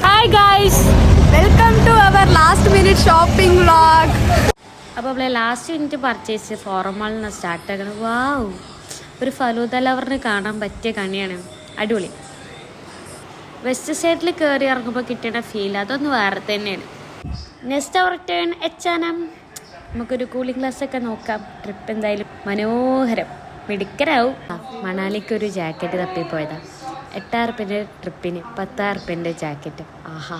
Hi guys, welcome to our last minute shopping vlog. അപ്പോൾ നമ്മളെ last minute purchase ഫോറമാളിൽ നിന്ന് start ആക്കണം. വാവ്, ഒരു ഫലൂദ ലവറിന് കാണാൻ പറ്റിയ കണിയാണ്. അടിപൊളി. വെസ്റ്റ് സൈഡിൽ കയറി ഇറങ്ങുമ്പോൾ കിട്ടുന്ന ഫീൽ അതൊന്ന് വേറെ തന്നെയാണ്. നെക്സ്റ്റ് അവർ ടേൺ H&M. നമുക്കൊരു കൂളിംഗ് ഗ്ലാസ് ഒക്കെ നോക്കാം. ട്രിപ്പ് എന്തായാലും മനോഹരം, മിടുക്കരാവും. മണാലിക്കൊരു ജാക്കറ്റ് തപ്പിപ്പോയതാ. 8,000 ട്രിപ്പിന് 10,000 ജാക്കറ്റ്. ആഹാ.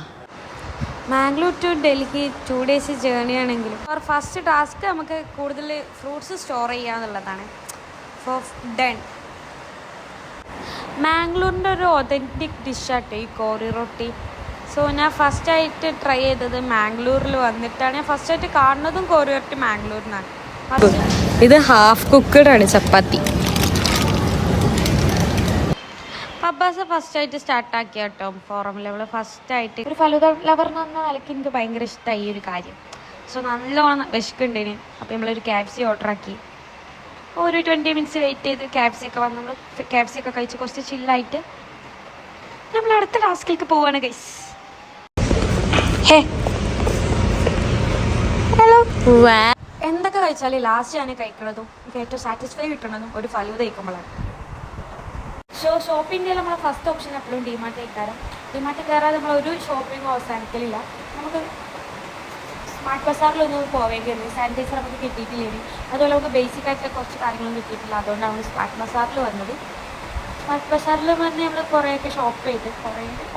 Mangalore to Delhi 2 days journey ആണെങ്കിലും ഫസ്റ്റ് ടാസ്ക് നമുക്ക് കൂടുതൽ ഫ്രൂട്ട്സ് സ്റ്റോർ ചെയ്യാന്നുള്ളതാണ്. ഫോർ ഡൺ. മാംഗ്ലൂരിൻ്റെ ഒരു ഒതൻറ്റിക് ഡിഷാട്ടെ ഈ കോറി റൊട്ടി. സോ ഞാൻ ഫസ്റ്റായിട്ട് ട്രൈ ചെയ്തത് മാംഗ്ലൂരിൽ വന്നിട്ടാണ്. ഞാൻ ഫസ്റ്റായിട്ട് കാണുന്നതും കോറി റൊട്ടി മാംഗ്ലൂരിനാണ്. ഇത് ഹാഫ് കുക്കഡ് ആണ് ചപ്പാത്തി. പബ്ബാസ് ഫസ്റ്റായിട്ട് സ്റ്റാർട്ടാക്കിയ കേട്ടോ ഫോറം ലെവൽ. ഫസ്റ്റായിട്ട് ഒരു ഫലൂദ ലവർ എന്ന് പറഞ്ഞ നിലയ്ക്ക് എനിക്ക് ഭയങ്കര ഇഷ്ടമായി ഈ ഒരു കാര്യം. സോ നല്ലോണം വിശക്കുണ്ടേന്. അപ്പോൾ നമ്മളൊരു ക്യാപ്സി ഓർഡർ ആക്കി. ഒരു 20 minutes വെയിറ്റ് ചെയ്ത് ക്യാപ്സി ഒക്കെ വന്ന് നമ്മൾ ക്യാപ്സി ഒക്കെ കഴിച്ച് കുറച്ച് ചില്ലായിട്ട് നമ്മൾ അടുത്ത ടാസ്കിലേക്ക് പോവാണ് ഗൈസ്. ഹേ ഹലോ. എന്തൊക്കെ കഴിച്ചാലും ലാസ്റ്റ് ഞാൻ കഴിക്കണതും എനിക്ക് ഏറ്റവും സാറ്റിസ്ഫൈ കിട്ടണതും ഒരു ഫലൂദ കഴിക്കുമ്പോഴാണ്. ഷോപ്പിങ്ങിൽ നമ്മളെ ഫസ്റ്റ് ഓപ്ഷൻ എപ്പോഴും ഡിമാർട്ട് കയറാം. ഡിമാർട്ട് കയറാതെ നമ്മളൊരു ഷോപ്പിംഗ് അവസാനിക്കലില്ല. നമുക്ക് സ്മാർട്ട് ബസാറിലൊന്നും പോവേണ്ടി വന്നു. സാനിറ്റൈസർ നമുക്ക് കിട്ടിയിട്ടില്ലേ. അതുപോലെ നമുക്ക് ബേസിക് ആയിട്ട് കുറച്ച് കാര്യങ്ങളൊന്നും കിട്ടിയിട്ടില്ല. അതുകൊണ്ടാണ് നമ്മൾ സ്മാർട്ട് ബസാറിൽ വന്നത്. സ്മാർട്ട് ബസാറിൽ വന്ന് നമ്മൾ കുറേയൊക്കെ ഷോപ്പ് ചെയ്ത്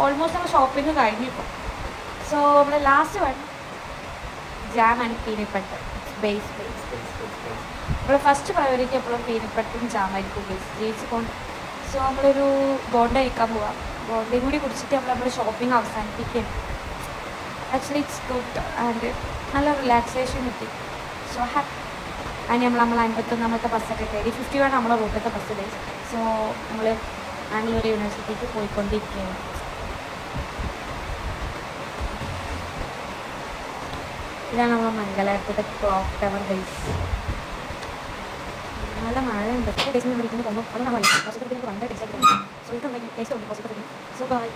ഓൾമോസ്റ്റ് നമ്മൾ ഷോപ്പിംഗ് കഴിഞ്ഞു ഇപ്പോൾ. സോ നമ്മൾ last one jam and peanut butter. Base നമ്മൾ ഫസ്റ്റ് പ്രയോറിറ്റി എപ്പോഴും പീനട്ട് ബട്ടറും ജാമായിരിക്കും ജയിച്ച് കൊണ്ട്. സോ നമ്മളൊരു ബോണ്ട കഴിക്കാൻ പോവാം. ബോണ്ടയും കൂടി കുടിച്ചിട്ട് നമ്മൾ ഷോപ്പിംഗ് അവസാനിപ്പിക്കുകയാണ്. ആക്ച്വലി ഇറ്റ്സ് ഗുഡ് ആൻഡ് നല്ല റിലാക്സേഷൻ കിട്ടി. So happy. അതിന് നമ്മൾ 51 ബസ്സൊക്കെ കയറി 51 നമ്മളെ റൂട്ടത്തെ ബസ് ഡേ. സോ നമ്മൾ മാംഗ്ലൂർ യൂണിവേഴ്സിറ്റിക്ക് പോയിക്കൊണ്ടിരിക്കുകയാണ്. ഇതാണ് നമ്മളെ മംഗലാപുരത്തെ ക്ലോക്ക് ടവർ ബേസ്. നല്ല മഴയുണ്ട്. ടേസ്റ്റിന് വിളിക്കുന്നത് പോകുമ്പോൾ അത് നമ്മൾ വർഷത്തിൽ ഭയങ്കര ടേസ്റ്റ് ആയിട്ട് സോ ഇതുണ്ടെങ്കിൽ ടേസ്റ്റ് ഉണ്ട്. So by.